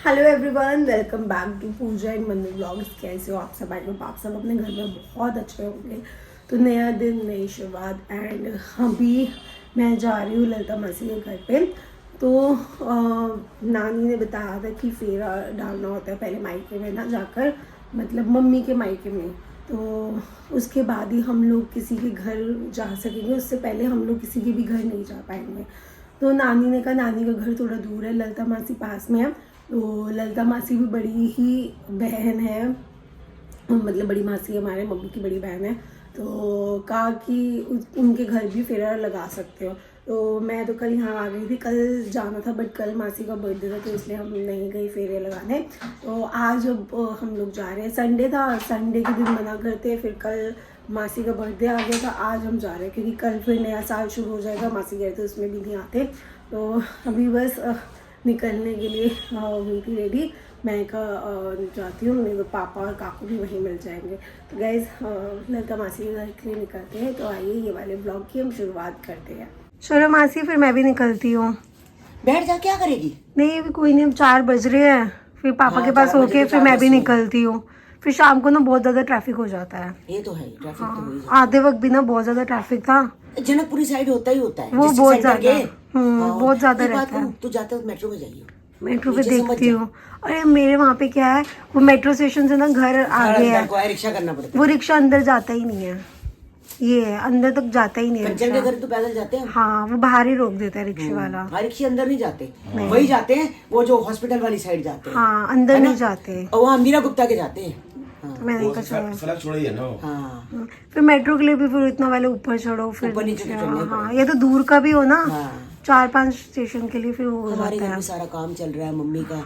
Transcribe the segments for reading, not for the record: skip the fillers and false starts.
Hello everyone, welcome back to Pooja and Manu vlogs. कैसे हो आप सब? आई होप आप सब अपने घर में बहुत अच्छे होंगे। तो नया दिन, नई शुरुआत एंड अभी मैं जा रही हूँ ललिता मासी के घर पे। तो नानी ने बताया था कि फेरा डालना होता है पहले मायके में ना जाकर, मतलब मम्मी के मायके में। तो उसके बाद ही हम लोग किसी के घर जा सकेंगे, उससे पहले हम लोग किसी के भी घर नहीं जा पाएंगे। तो नानी ने कहा नानी का घर थोड़ा दूर है, ललिता मासी पास में है। तो ललिता मासी भी बड़ी ही बहन है, मतलब बड़ी मासी है हमारे मम्मी की बड़ी बहन है। तो कहा कि उनके घर भी फेरा लगा सकते हो। तो मैं तो कल यहाँ आ गई थी, कल जाना था बट कल मासी का बर्थडे था तो इसलिए हम नहीं गए फेरे लगाने। तो आज अब हम लोग जा रहे हैं। संडे था, संडे के दिन मना करते हैं, फिर कल मासी का बर्थडे आ गया था, आज हम जा रहे हैं क्योंकि कल फिर नया साल शुरू हो जाएगा। मासी गए थे उसमें भी नहीं आते। तो अभी बस निकलने के लिए हुई थी रेडी। मैं जाती हूँ, मेरे पापा और काकू भी वहीं मिल जाएंगे। तो गाइज ललिता मासी के घर के लिए निकलते हैं। तो आइए ये वाले ब्लॉग की हम शुरुआत करते हैं। चलो मासी, फिर मैं भी निकलती हूँ। बैठ जा, क्या करेगी? नहीं अभी कोई नहीं, अब 4 बज रहे हैं, फिर पापा के पास होके फिर मैं भी निकलती हूँ। फिर शाम को ना बहुत ज्यादा ट्रैफिक हो जाता है। ये तो है, ट्रैफिक तो हो ही जाता हाँ, आधे वक्त भी ना बहुत ज्यादा ट्रैफिक था। है। जनकपुरी साइड होता ही होता है, वो डिस्ट्रिक्ट बहुत सेंटर ज्यादा के। बहुत ज्यादा एक बात रहता है। कहूं, तू जाते वक्त मेट्रो में जाइए। मेट्रो पे नीचे से मत देखती जा। हूँ। अरे मेरे वहाँ पे क्या है, वो मेट्रो स्टेशन से ना घर आगे है, अंदर को है, रिक्शा करना पड़ता वो रिक्शा अंदर जाता ही नहीं है। ये है, अंदर तक जाता ही नहीं है। है कंचन के रिक्शा। घर तो पैदल जाते हैं। हाँ, वो बाहर ही रोक देता है रिक्शे वाला। हाँ, रिक्शे अंदर नहीं जाते, वही जाते हैं वो जो हॉस्पिटल वाली साइड जाते हैं। हाँ, अंदर है ना? नहीं जाते। और वहाँ मीरा गुप्ता के जाते हैं। हाँ, तो मैंने कहा फलक छोड़ा ही है ना। हाँ, फिर मेट्रो के लिए भी फिर इतना वाले ऊपर चढ़ो, फिर ऊपर नीचे नीचे। तो चढ़ना ही हाँ, पड़ेगा। ये तो दूर का भी हो ना, हाँ। 4-5 स्टेशन के लिए फिर वो हो हमारे जाता घर है। में सारा काम चल रहा है, मम्मी का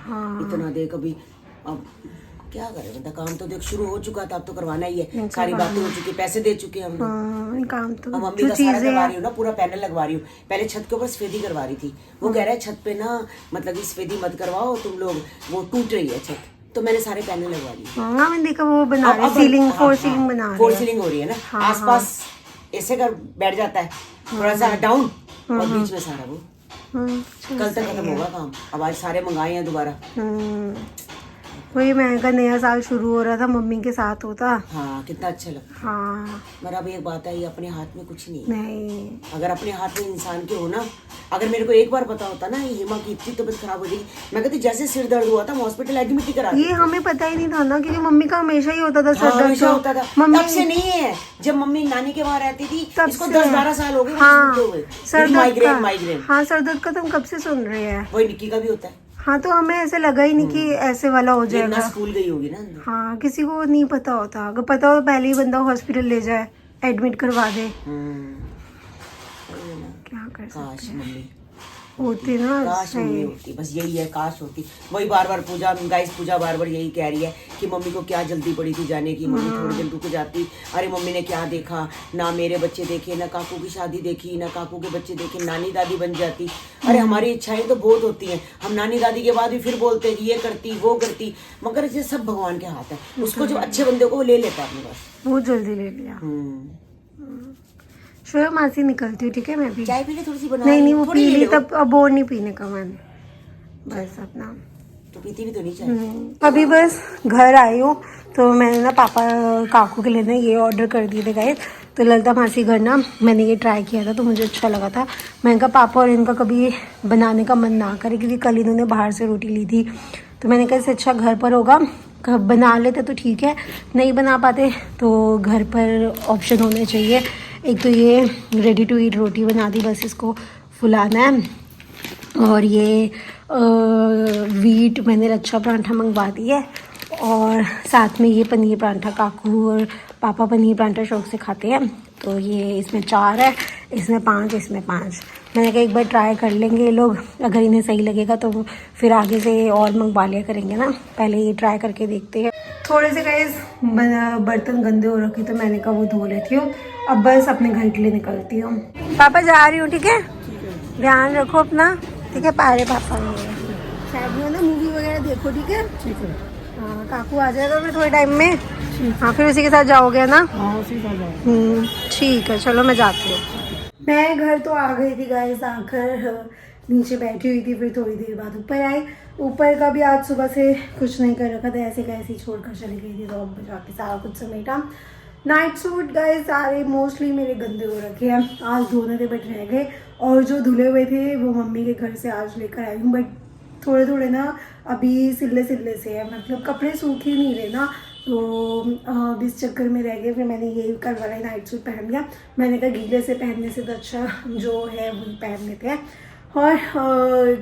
इतना दे कभी। अब क्या करे बंदा, काम तो देख शुरू हो चुका था, अब तो करवाना ही है। सारी बातें हो चुकी, पैसे दे चुके हम लोग। हाँ, काम तो अब मम्मी जो का सारा चीजें करवा रही हूँ ना, पूरा पैनल लगवा रही हूँ। पहले छत के ऊपर सफेदी करवा रही थी, वो कह रहा है छत पे ना मतलब कि सफेदी मत करवाओ तुम लोग, वो टूट रही है छत। तो मैंने सारे पैनल लगवा लिए। हाँ, मैंने देखा वो बना रहे सीलिंग, फोर सीलिंग बना रहे फोर हैं। सीलिंग हो रही है ना, आसपास ऐसे कर बैठ जाता है थोड़ा सा डाउन, और बीच में सारा वो। कल तक खत्म होगा काम, अब आज सारे मंगाए हैं दोबारा। वही मैं का नया साल शुरू हो रहा था, मम्मी के साथ होता। हाँ, कितना अच्छा लगता। हाँ, मगर अब एक बात है, ये अपने हाथ में कुछ नहीं है। नहीं अगर अपने हाथ में इंसान के हो ना, अगर मेरे को एक बार पता होता ना हिमा की इतनी तबीयत खराब हो जाएगी, मैं कहती जैसे सिर दर्द हुआ था हॉस्पिटल एडमिट ही करा ये हमें पता ही नहीं था ना, क्योंकि मम्मी का हमेशा ही होता था सर दर्द। हमेशा होता था। मम्मी तब से नहीं है, जब मम्मी नानी के वहाँ रहती थी, तब इसको से 10-12 साल हो गए हाँ, सर दर्द माइग्रेन का। माइग्रेन हाँ, सर दर्द का तो हम कब से सुन रहे हैं। वही निक्की का भी होता है। हाँ, तो हमें ऐसे लगा ही नहीं कि ऐसे वाला हो ना जाएगा। स्कूल गई होगी ना अंदर। हाँ, किसी को नहीं पता होता, अगर पता हो पहले ही बंदा हॉस्पिटल ले जाए, एडमिट करवा दे। वही है ना। क्या कर काश सकते हैं, मम्मी होती ना काश मम्मी सही। होती, बस यही है, काश होती। वही बार बार पूजा गाइस, पूजा बार बार यही कह रही है कि मम्मी को क्या जल्दी पड़ी थी जाने की, मम्मी थोड़ी दिन रुक जाती। अरे मम्मी ने क्या देखा ना, मेरे बच्चे देखे ना, काकू की शादी देखी ना, काकू के बच्चे देखे, नानी दादी बन जाती। अरे हमारी इच्छाएं तो बहुत होती हैं, हम नानी दादी के बाद भी फिर बोलते हैं कि ये करती वो करती, मगर ये सब भगवान के हाथ है। उसको जो अच्छे बंदे को वो ले लेता है अपने पास। बहुत जल्दी ले लिया। शुरू मासी निकलती हूँ, ठीक है? मैं भी चाय पी ले थोड़ी सी बना। नहीं वो थोड़ी पी ले ली, लो। तब अब और नहीं पीने का मन, बस अपना। तो पीती भी तो नहीं चाय। अभी बस घर आई हूँ, तो मैंने ना पापा काकू के लिए ना ये ऑर्डर कर दिए थे गाइस। तो ललिता मासी घर ना मैंने ये ट्राई किया था, तो मुझे अच्छा लगा था। मैंने कहा पापा और इनका कभी बनाने का मन ना करे, क्योंकि कल इन्होंने बाहर से रोटी ली थी। तो मैंने कहा इससे अच्छा घर पर होगा, बना लेते तो ठीक है, नहीं बना पाते तो घर पर ऑप्शन होने चाहिए। एक तो ये रेडी टू ईट रोटी बना दी, बस इसको फुलाना है। और ये वीट मैंने लच्छा पराठा मंगवा दिया है, और साथ में ये पनीर पराठा, काकू और पापा पनीर पराठा शौक से खाते हैं। तो ये इसमें 4 है, इसमें 5, इसमें 5। मैंने कहा एक बार ट्राई कर लेंगे ये लोग, अगर इन्हें सही लगेगा तो फिर आगे से और मंगवा लिया करेंगे ना। पहले ये ट्राई करके देखते हैं। थोड़े से गाइस बर्तन गंदे हो रखे, तो मैंने कहा वो धो लेती हूँ। अब बस अपने घर के लिए निकलती हूँ। पापा जा रही हूँ, ठीक है? ध्यान रखो अपना, ठीक है? पारे पापा शायद में ना मूवी वगैरह देखो, ठीक है? ठीक है। हाँ, काकू आ जाएगा फिर थोड़े टाइम में। हाँ, फिर उसी के साथ जाओगे ना? हाँ, उसी का जाओ। ठीक है, चलो मैं जाती हूँ। मैं घर तो आ गई थी गाइस, आकर नीचे बैठी हुई थी, फिर थोड़ी देर बाद ऊपर आई। ऊपर का भी आज सुबह से कुछ नहीं कर रखा था, ऐसे कैसे ही छोड़ कर चली गई थी, तो अब जाके सारा कुछ समेटा। नाइट सूट गाइस सारे मोस्टली मेरे गंदे हो रखे हैं, आज धोने थे बट रह गए, और जो धुले हुए थे वो मम्मी के घर से आज लेकर आई हूँ, बट थोड़े थोड़े ना अभी सिले सिले से है, मतलब कपड़े सूख ही नहीं रहे ना, तो अब इस चक्कर में रह गए। फिर मैंने ये कल वाला नाइट सूट पहन लिया, मैंने कहा गीले से पहनने से तो अच्छा जो है वही पहन लेते हैं। और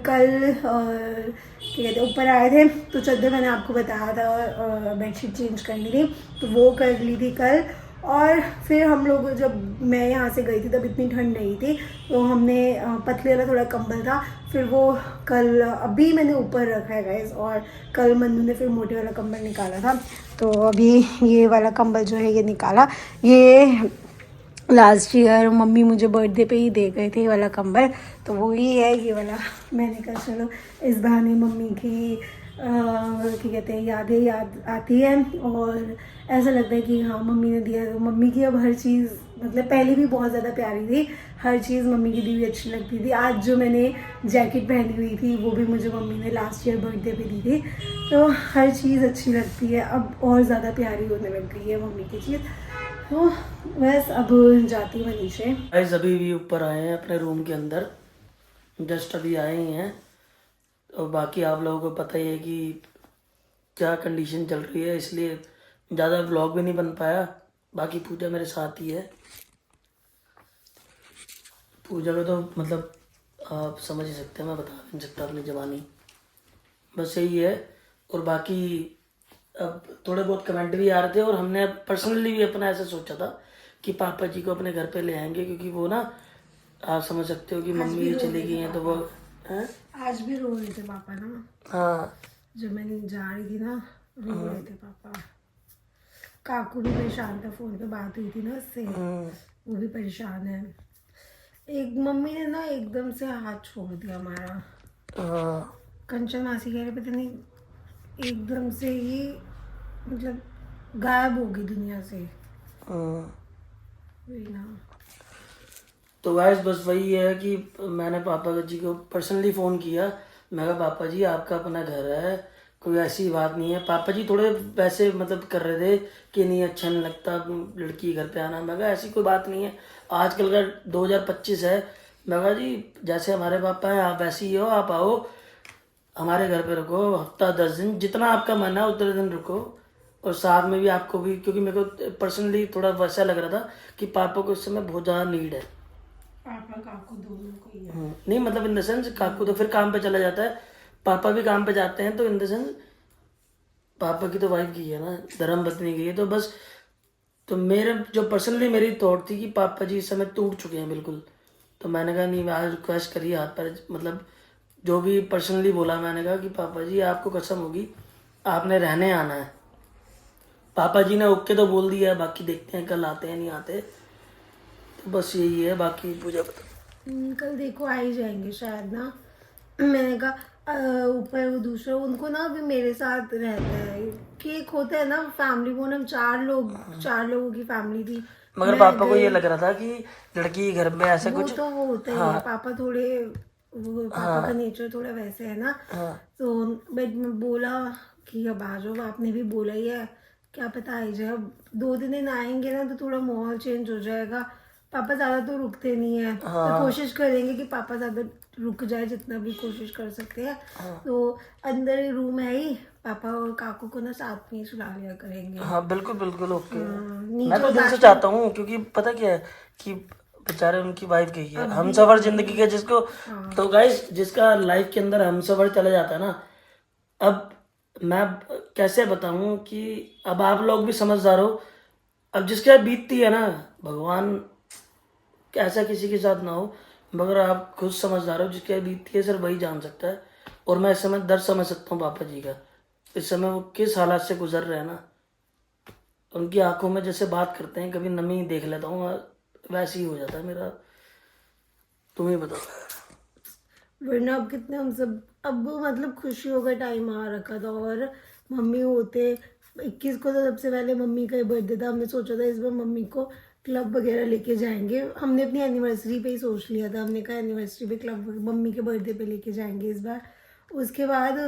कल क्या कहते हैं ऊपर आए थे तो चद्दर मैंने आपको बताया था बेडशीट चेंज करनी थी, तो वो कर ली थी कल। और फिर हम लोग जब मैं यहाँ से गई थी तब इतनी ठंड नहीं थी, तो हमने पतले वाला थोड़ा कंबल था, फिर वो कल अभी मैंने ऊपर रखा है गाइस, और कल मन्नू ने फिर मोटे वाला कंबल निकाला था, तो अभी ये वाला कंबल जो है ये निकाला। ये लास्ट ईयर मम्मी मुझे बर्थडे पे ही दे गए थे ये वाला कंबल, तो वही है ये वाला। मैंने कहा चलो इस बहाने मम्मी की क्या कहते हैं याद आती है, और ऐसा लगता है कि हाँ मम्मी ने दिया। तो मम्मी की अब हर चीज़, मतलब पहले भी बहुत ज़्यादा प्यारी थी, हर चीज़ मम्मी की दी हुई अच्छी लगती थी। आज जो मैंने जैकेट पहनी हुई थी वो भी मुझे मम्मी ने लास्ट ईयर बर्थडे पे दी थी, तो हर चीज़ अच्छी लगती है, अब और ज़्यादा प्यारी होने लग गई है मम्मी की चीज़। तो बस अब जाती हूँ नीचे। गाइस अभी भी ऊपर आए हैं अपने रूम के अंदर, जस्ट अभी आए ही हैं, और बाकी आप लोगों को पता ही है कि क्या कंडीशन चल रही है, इसलिए ज़्यादा व्लॉग भी नहीं बन पाया। बाकी पूजा मेरे साथ ही है, पूजा को तो मतलब आप समझ ही सकते हैं, मैं बता नहीं सकता अपनी ज़बानी, बस यही है। और बाकी अब थोड़े बहुत कमेंट भी आ रहे थे, और हमने पर्सनली भी अपना ऐसा सोचा था कि पापा जी को अपने घर पे ले आएंगे, क्योंकि वो ना आप समझ सकते हो कि मम्मी चली गई हैं, तो वो हैं। आज भी रो रहे थे पापा ना, हाँ जब मैं जा रही थी ना रो रहे थे पापा। काकू भी परेशान था, फोन पे बात हुई थी ना उससे, वो भी परेशान है। एक मम्मी ने ना एकदम से हाथ छोड़ दिया हमारा, हाँ कंचन मासी कह रहे पता नहीं एकदम से ही मतलब गायब हो गई दुनिया से, वही ना। तो गाइस बस वही है कि मैंने पापा जी को पर्सनली फ़ोन किया, मैं कहा पापा जी आपका अपना घर है, कोई ऐसी बात नहीं है। पापा जी थोड़े वैसे मतलब कर रहे थे कि नहीं अच्छा नहीं लगता लड़की घर पे आना, मैं कहा ऐसी कोई बात नहीं है, आजकल का 2025 है। मैं कहा जी जैसे हमारे पापा हैं आप वैसे ही हो, आप आओ हमारे घर पे रुको, हफ्ता 10 दिन जितना आपका मन है उतने दिन रुको, और साथ में भी आपको भी, क्योंकि मेरे को पर्सनली थोड़ा वैसा लग रहा था कि पापा को इस समय बहुत ज़्यादा नीड है। पापा काकू दोनों को ही है। नहीं मतलब इन द सेंस काकू तो फिर काम पे चला जाता है, पापा भी काम पे जाते हैं, तो इन द सेंस पापा की तो वाइफ की है ना, धर्मपत्नी की है, तो बस तो मेरे जो पर्सनली मेरी थॉट थी कि पापा जी इस समय टूट चुके हैं बिल्कुल, तो मैंने कहा नहीं आज रिक्वेस्ट करी हाथ पर, मतलब जो भी पर्सनली बोला, मैंने कहा कि पापा जी आपको कसम होगी आपने रहने आना है। पापा जी ने ओके तो बोल दिया है, बाकी देखते हैं कल आते हैं नहीं आते, तो बस यही है। बाकी पूजा बता। कल देखो आ ही जाएंगे शायद ना। मैंने कहा ऊपर वो दूसरा उनको ना अभी मेरे साथ रहता है, कि एक होता है ना फैमिली, वो ना चार लोगों की फैमिली थी, मगर पापा को ये लग रहा था कि लड़की घर में ऐसे वो कुछ तो वो होता ही है, पापा थोड़े वो पापा का नेचर थोड़ा वैसे है ना, तो बट मैं बोला कि अब आ जाओ, आपने भी बोला ही है, क्या पता आ ही जाए। अब 2 दिन आएंगे ना तो थोड़ा माहौल चेंज हो जाएगा। पापा ज्यादा तो रुकते नहीं है, तो कोशिश करेंगे कि पापा ज्यादा रुक जाए जितना भी कोशिश कर सकते हैं। तो अंदर ही रूम है ही, पापा और काकू को ना साथ में ही सुला लिया करेंगे। हाँ बिल्कुल बिल्कुल ओके। नीचे मैं तो दिल से चाहता हूँ, क्योंकि पता क्या है कि बेचारे उनकी वाइफ गई है, हमसफर जिंदगी के जिसको, तो गाइस जिसका लाइफ के अंदर हमसफर चला जाता है ना, अब मैं कैसे बताऊं कि अब आप लोग भी समझदार हो, अब जिसके बीतती है ना, भगवान ऐसा किसी के साथ ना हो, मगर आप खुद समझदार हो, जिसके बीतती है सिर्फ वही जान सकता है। और मैं इस समय दर्द समझ सकता हूँ पापा जी का, इस समय वो किस हालात से गुजर रहे हैं ना, उनकी आंखों में जैसे बात करते हैं कभी नमी देख लेता हूँ, वैसे ही हो जाता है मेरा। तुम ही बताओ। वरना अब कितने हम सब अब मतलब खुशियों का टाइम आ रखा था, और मम्मी होते 21 को तो सबसे पहले मम्मी का ही बर्थडे था, हमने सोचा था इस बार मम्मी को क्लब वगैरह लेके जाएंगे, हमने अपनी एनिवर्सरी पे ही सोच लिया था, हमने कहा एनिवर्सरी पे क्लब मम्मी के बर्थडे पे लेके जाएंगे इस बार। उसके बाद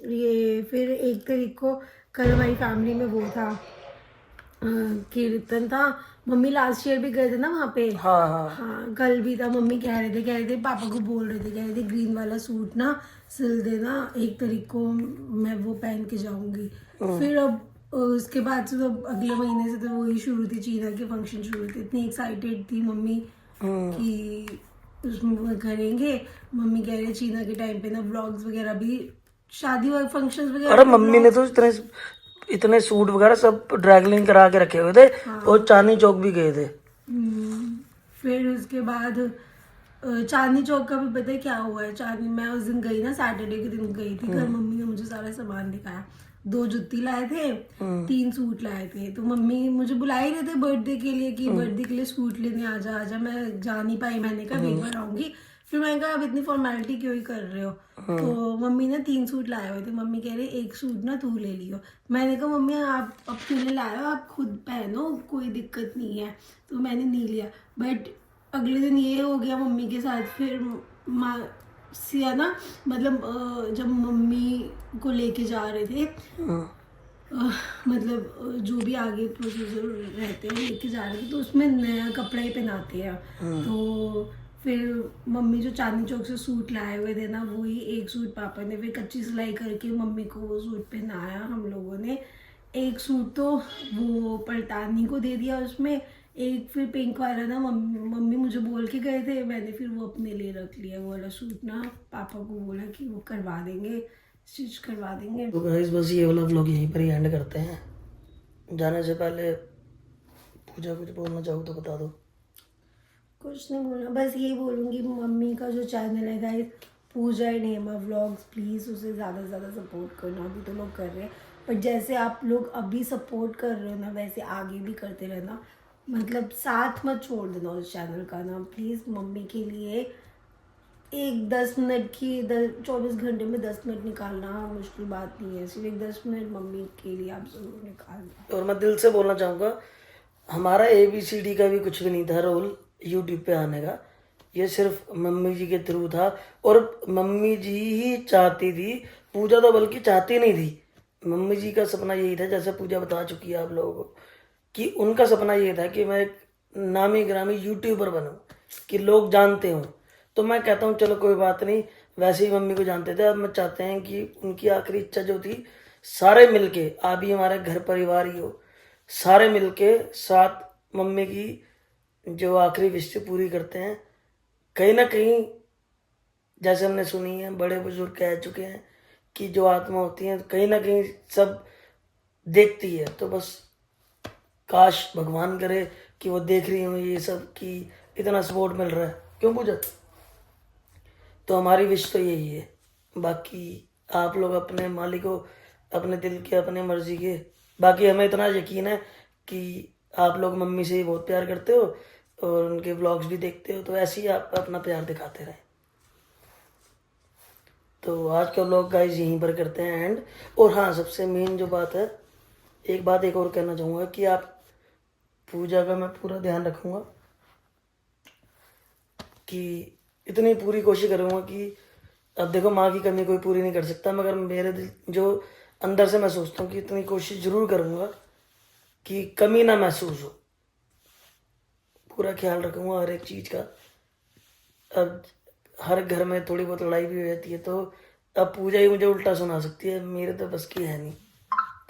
ये फिर 1 तारीख को कल हमारी फैमिली में वो था, कीर्तन था। मम्मी लास्ट ईयर भी गए थे ना वहाँ पे। हाँ हाँ हाँ कल भी था। मम्मी कह रहे थे पापा को बोल रहे थे, कह रहे थे ग्रीन वाला सूट ना सिल देना, 1 तारीख को मैं वो पहन के जाऊंगी। फिर अब उसके बाद से तो अगले महीने से तो वही शुरू थी, चीना के फंक्शन शुरू थे। इतनी एक्साइटेड थी मम्मी कि उसमें वो करेंगे। मम्मी कह रही चीना के टाइम पे ना व्लॉग्स वगैरह भी, शादी वाले फंक्शन वगैरह। अरे मम्मी ने तो इतने सूट वगैरह सब ड्रैगलिंग करा के रखे हुए थे और चांदनी चौक भी गए थे। फिर उसके बाद चांदनी चौक का भी पता है क्या हुआ है। चांदनी मैं उस दिन गई ना, सैटरडे के दिन गई थी घर। मम्मी ने मुझे सारा सामान दिखाया। 2 जुत्ती लाए थे, 3 सूट लाए थे। तो मम्मी मुझे बुला ही रहे थे बर्थडे के लिए कि बर्थडे के लिए सूट लेने आजा आजा। मैं जा नहीं पाई, मैंने कहा एक बार आऊंगी। फिर मैंने कहा अब इतनी फॉर्मेलिटी क्यों ही कर रहे हो। तो मम्मी ने 3 सूट लाए हुए थे। मम्मी कह रही 1 सूट ना तू ले लियो। मैंने कहा मम्मी आप अपने लिए लाए हो, आप खुद पहनो, कोई दिक्कत नहीं है। तो मैंने नहीं लिया। बट अगले दिन ये हो गया मम्मी के साथ। फिर माँ सिया ना, मतलब जब मम्मी को लेके जा रहे थे, मतलब जो भी आगे प्रोसीजर रहते हैं लेके जा रहे थे, तो उसमें नया कपड़ा ही पहनाते हैं। तो फिर मम्मी जो चांदनी चौक से सूट लाए हुए थे ना, वही 1 सूट पापा ने फिर कच्ची सिलाई करके मम्मी को वो सूट पहनाया हम लोगों ने। 1 सूट तो वो पलटानी को दे दिया, उसमें एक फिर पिंक वाला ना मम्मी मुझे बोल के गए थे, मैंने फिर वो अपने लिए रख लिया। वो वाला सूट ना पापा को बोला कि वो करवा देंगे, स्टिच करवा देंगे। तो गाइस बस ये वाला व्लॉग यहीं पर ही एंड करते हैं। जाने से पहले पूजा कुछ बोलना चाहो तो बता दो। कुछ नहीं बोलना, बस ये बोलूँगी मम्मी का जो चैनल है guys, Pooja and Hema vlogs, please उसे ज़्यादा से ज़्यादा सपोर्ट करना। अभी तो लोग कर रहे हैं, पर जैसे आप लोग अभी सपोर्ट कर रहे हो ना, वैसे आगे भी करते रहना। मतलब साथ मत छोड़ देना उस चैनल का ना, प्लीज़। मम्मी के लिए एक 10 मिनट की 24 घंटे में 10 मिनट निकालना मुश्किल बात नहीं है। सिर्फ एक 10 मिनट मम्मी के लिए आप ज़रूर निकालना। और मैं दिल से बोलना चाहूँगा, हमारा ABCD का भी कुछ भी नहीं था रोल यूट्यूब पे आने का। ये सिर्फ मम्मी जी के थ्रू था, और मम्मी जी ही चाहती थी, पूजा तो बल्कि चाहती नहीं थी। मम्मी जी का सपना यही था, जैसे पूजा बता चुकी है आप लोगों को, कि उनका सपना ये था कि मैं एक नामी ग्रामी यूट्यूबर बनूं, कि लोग जानते हों। तो मैं कहता हूँ चलो कोई बात नहीं, वैसे ही मम्मी को जानते थे। अब मैं चाहते हैं कि उनकी आखिरी इच्छा जो थी, सारे मिलके, आप भी हमारे घर परिवार ही हो, सारे मिलके साथ मम्मी की जो आखिरी विश पूरी करते हैं। कहीं ना कहीं जैसे हमने सुनी है, बड़े बुजुर्ग कह चुके हैं कि जो आत्मा होती है कहीं ना कहीं सब देखती है। तो बस काश भगवान करे कि वो देख रही हो ये सब, कि इतना सपोर्ट मिल रहा है। क्यों पूजा? तो हमारी विश तो यही है। बाकी आप लोग अपने मालिक हो, अपने दिल के, अपने मर्जी के। बाकी हमें इतना यकीन है कि आप लोग मम्मी से ही बहुत प्यार करते हो और उनके व्लॉग्स भी देखते हो, तो ऐसे ही आप अपना प्यार दिखाते रहें। तो आज का व्लॉग गाइस यहीं पर करते हैं एंड। और हाँ, सबसे मेन जो बात है, एक बात एक और कहना चाहूँगा कि आप पूजा का मैं पूरा ध्यान रखूँगा, कि इतनी पूरी कोशिश करूँगा कि, अब देखो माँ की कमी कोई पूरी नहीं कर सकता, मगर मेरे दिल जो अंदर से मैं सोचता हूँ कि इतनी कोशिश जरूर करूँगा कि कमी ना महसूस हो। पूरा ख्याल रखूँगा हर एक चीज़ का। अब हर घर में थोड़ी बहुत लड़ाई भी हो जाती है, तो अब पूजा ही मुझे उल्टा सुना सकती है, मेरे तो बस की है नहीं।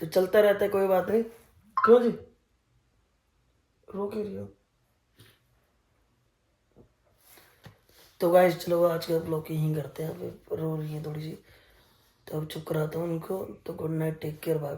तो चलता रहता है, कोई बात नहीं। क्यों जी रो क्यों रही हो? तो गाइस चलो आज का ब्लॉग यहीं करते हैं। अब रो रही है थोड़ी सी, तो अब चुप कराता हूँ उनको। तो good night, take care, bye.